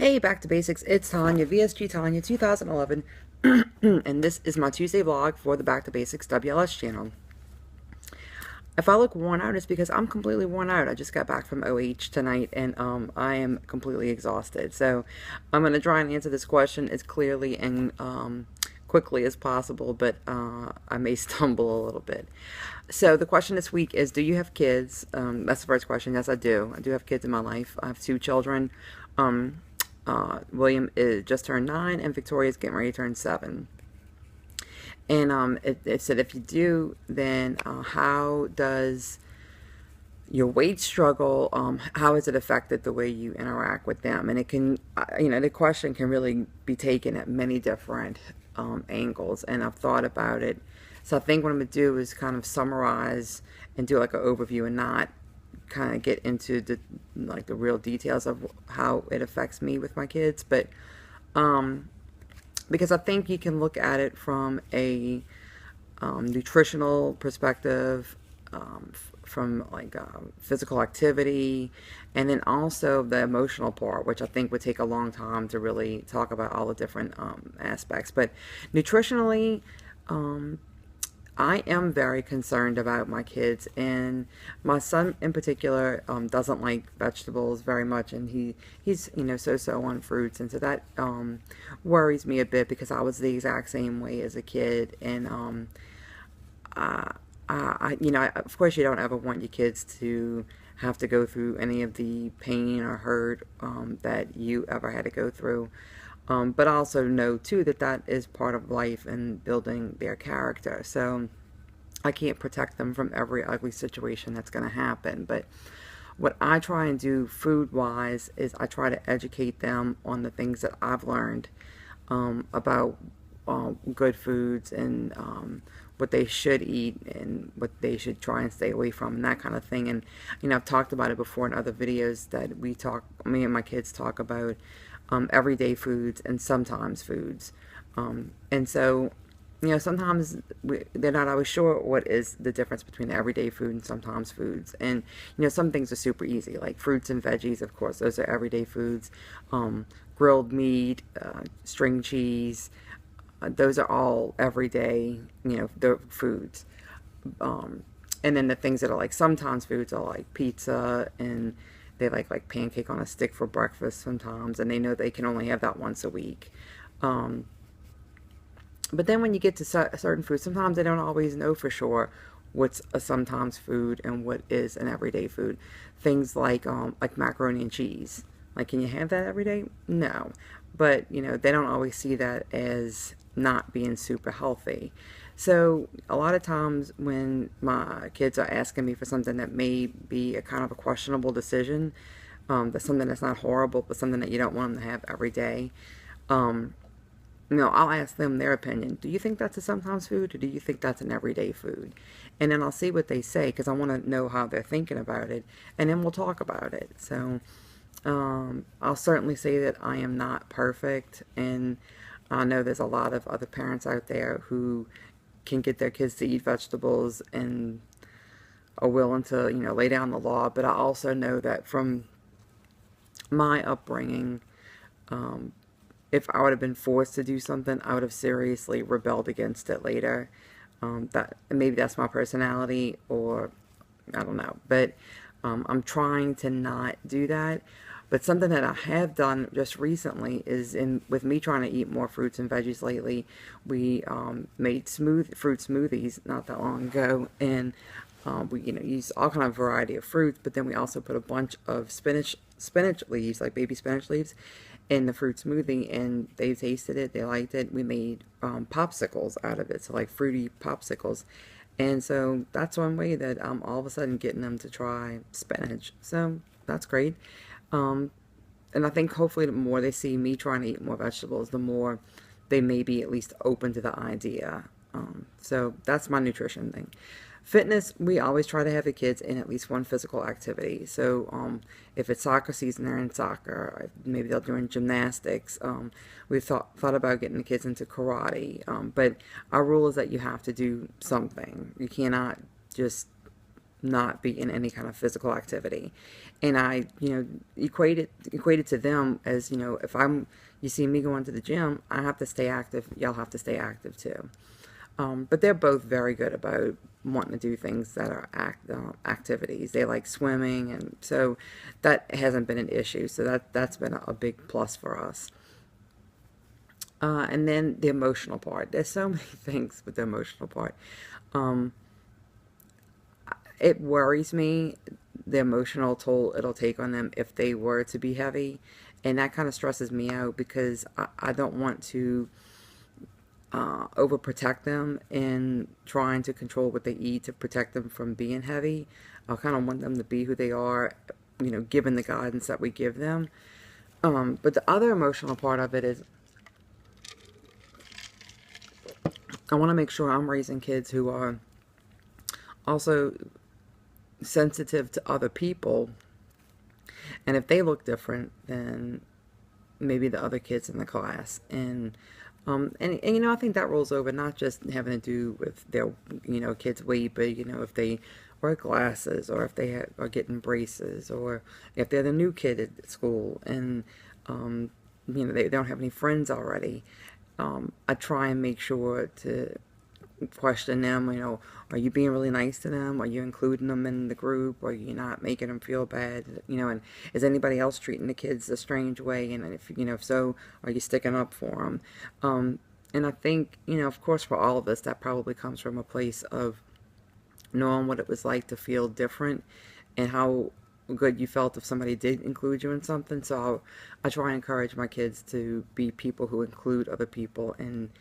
Hey, back to basics. It's Tanya, VSG Tanya 2011, and this is my Tuesday vlog for the Back to Basics WLS channel. If I look worn out, it's because I'm completely worn out. I just got back from OH tonight, and I am completely exhausted. So I'm going to try and answer this question as clearly and quickly as possible, but I may stumble a little bit. So the question this week is, do you have kids? That's the first question. Yes, I do. I do have kids in my life. I have two children. William is just turned 9, and Victoria's getting ready to turn 7. And it said, if you do, then how does your weight struggle, how has it affected the way you interact with them? And it can, the question can really be taken at many different angles, and I've thought about it. So I think what I'm going to do is kind of summarize and do like an overview and not kind of get into the real details of how it affects me with my kids, but because I think you can look at it from a nutritional perspective, from physical activity, and then also the emotional part, which I think would take a long time to really talk about all the different aspects. But nutritionally, I am very concerned about my kids, and my son in particular doesn't like vegetables very much, and he's so-so on fruits, and so that worries me a bit because I was the exact same way as a kid, and of course you don't ever want your kids to have to go through any of the pain or hurt that you ever had to go through. But also know, too, that is part of life and building their character. So I can't protect them from every ugly situation that's going to happen. But what I try and do food-wise is I try to educate them on the things that I've learned about good foods and what they should eat and what they should try and stay away from and that kind of thing. And, I've talked about it before in other videos that me and my kids talk about everyday foods and sometimes foods. And so, sometimes they're not always sure what is the difference between everyday food and sometimes foods. And, some things are super easy, like fruits and veggies, of course, those are everyday foods. Grilled meat, string cheese, those are all everyday, the foods. And then the things that are like sometimes foods are like pizza, and they like pancake on a stick for breakfast sometimes, and they know they can only have that once a week. But then when you get to certain foods, sometimes they don't always know for sure what's a sometimes food and what is an everyday food. Things like macaroni and cheese. Like, can you have that every day? No. But, they don't always see that as not being super healthy. So a lot of times when my kids are asking me for something that may be a kind of a questionable decision, that's something that's not horrible, but something that you don't want them to have every day, I'll ask them their opinion. Do you think that's a sometimes food, or do you think that's an everyday food? And then I'll see what they say, because I want to know how they're thinking about it, and then we'll talk about it. So I'll certainly say that I am not perfect, and I know there's a lot of other parents out there who can get their kids to eat vegetables and are willing to, lay down the law. But I also know that from my upbringing, if I would have been forced to do something, I would have seriously rebelled against it later. Maybe that's my personality, or I don't know. But I'm trying to not do that. But something that I have done just recently is, with me trying to eat more fruits and veggies lately, we made fruit smoothies not that long ago, and we used all kind of variety of fruits, but then we also put a bunch of spinach leaves, like baby spinach leaves, in the fruit smoothie, and they tasted it, they liked it. We made popsicles out of it, so like fruity popsicles. And so that's one way that I'm all of a sudden getting them to try spinach. So that's great. And I think hopefully the more they see me trying to eat more vegetables, the more they may be at least open to the idea. So that's my nutrition thing. Fitness, we always try to have the kids in at least one physical activity. So if it's soccer season, they're in soccer. Maybe they're doing gymnastics. We've thought about getting the kids into karate. But our rule is that you have to do something. You cannot just not be in any kind of physical activity. And I, equated to them as, if you see me going to the gym, I have to stay active. Y'all have to stay active too. But they're both very good about wanting to do things that are activities. They like swimming, and so that hasn't been an issue. So that's been a big plus for us. And then the emotional part. There's so many things with the emotional part. Um, it worries me the emotional toll it'll take on them if they were to be heavy, and that kind of stresses me out because I don't want to overprotect them in trying to control what they eat to protect them from being heavy. I kind of want them to be who they are, given the guidance that we give them. But the other emotional part of it is I want to make sure I'm raising kids who are also sensitive to other people. And if they look different than maybe the other kids in the class, and I think that rolls over not just having to do with their kids' weight, but if they wear glasses, or if they are getting braces, or if they're the new kid at school and they don't have any friends already. I try and make sure to question them, are you being really nice to them? Are you including them in the group? Are you not making them feel bad? And is anybody else treating the kids a strange way? And if so, are you sticking up for them? And I think, of course, for all of us, that probably comes from a place of knowing what it was like to feel different and how good you felt if somebody did include you in something. So I try and encourage my kids to be people who include other people and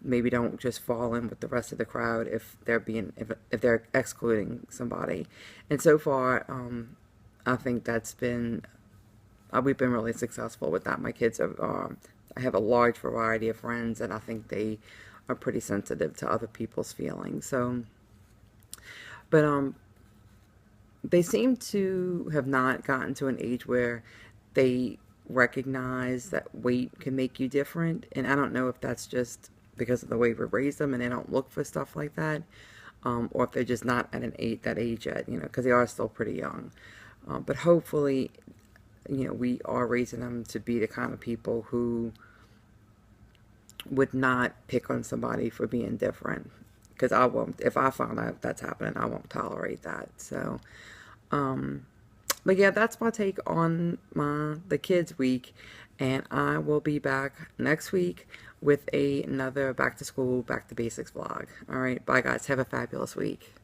maybe don't just fall in with the rest of the crowd if they're excluding somebody. And so far, I think that's been we've been really successful with that. My kids have I have a large variety of friends, and I think they are pretty sensitive to other people's feelings. So, but they seem to have not gotten to an age where they recognize that weight can make you different. And I don't know if that's just because of the way we raise them and they don't look for stuff like that, or if they're just not at that age yet, because they are still pretty young. But hopefully, we are raising them to be the kind of people who would not pick on somebody for being different. Because I won't, if I find out that's happening, I won't tolerate that. So, but yeah, that's my take on the kids week, and I will be back next week with another back to school, back to basics vlog. All right, bye guys, have a fabulous week.